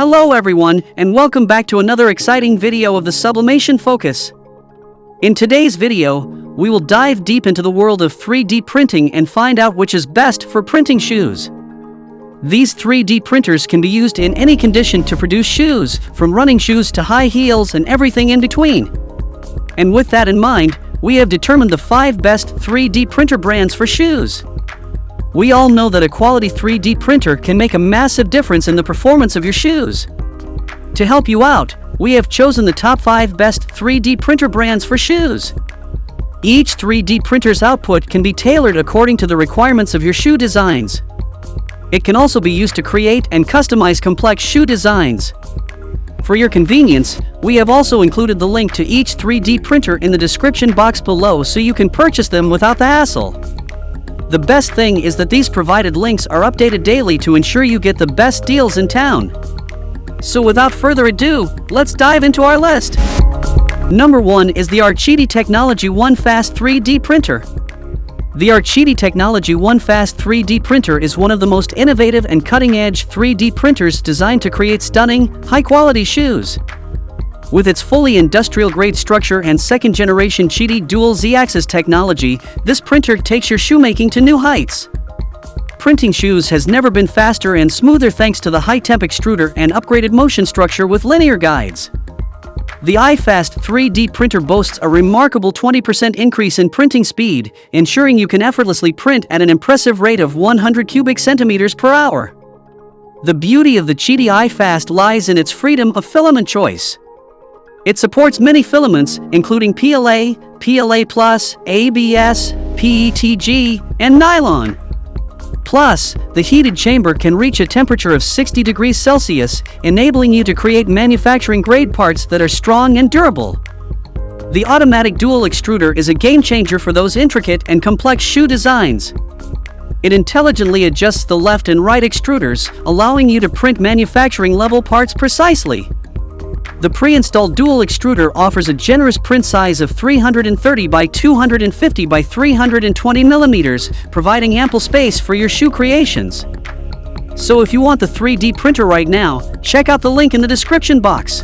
Hello everyone, and welcome back to another exciting video of the Sublimation Focus. In today's video, we will dive deep into the world of 3D printing and find out which is best for printing shoes. These 3D printers can be used in any condition to produce shoes, from running shoes to high heels and everything in between. And with that in mind, we have determined the 5 best 3D printer brands for shoes. We all know that a quality 3D printer can make a massive difference in the performance of your shoes. To help you out, we have chosen the top 5 best 3D printer brands for shoes. Each 3D printer's output can be tailored according to the requirements of your shoe designs. It can also be used to create and customize complex shoe designs. For your convenience, we have also included the link to each 3D printer in the description box below so you can purchase them without the hassle. The best thing is that these provided links are updated daily to ensure you get the best deals in town. So without further ado, let's dive into our list. Number 1 is the QIDI Technology OneFast 3D Printer. The QIDI Technology OneFast 3D Printer is one of the most innovative and cutting-edge 3D printers designed to create stunning, high-quality shoes. With its fully industrial-grade structure and second-generation QIDI dual Z-axis technology, this printer takes your shoemaking to new heights. Printing shoes has never been faster and smoother thanks to the high-temp extruder and upgraded motion structure with linear guides. The iFast 3D printer boasts a remarkable 20% increase in printing speed, ensuring you can effortlessly print at an impressive rate of 100 cubic centimeters per hour. The beauty of the QIDI iFast lies in its freedom of filament choice. It supports many filaments, including PLA, PLA+, ABS, PETG, and NYLON. Plus, the heated chamber can reach a temperature of 60 degrees Celsius, enabling you to create manufacturing-grade parts that are strong and durable. The automatic dual extruder is a game-changer for those intricate and complex shoe designs. It intelligently adjusts the left and right extruders, allowing you to print manufacturing-level parts precisely. The pre-installed dual extruder offers a generous print size of 330 by 250 by 320 millimeters, providing ample space for your shoe creations. So if you want the 3D printer right now, check out the link in the description box.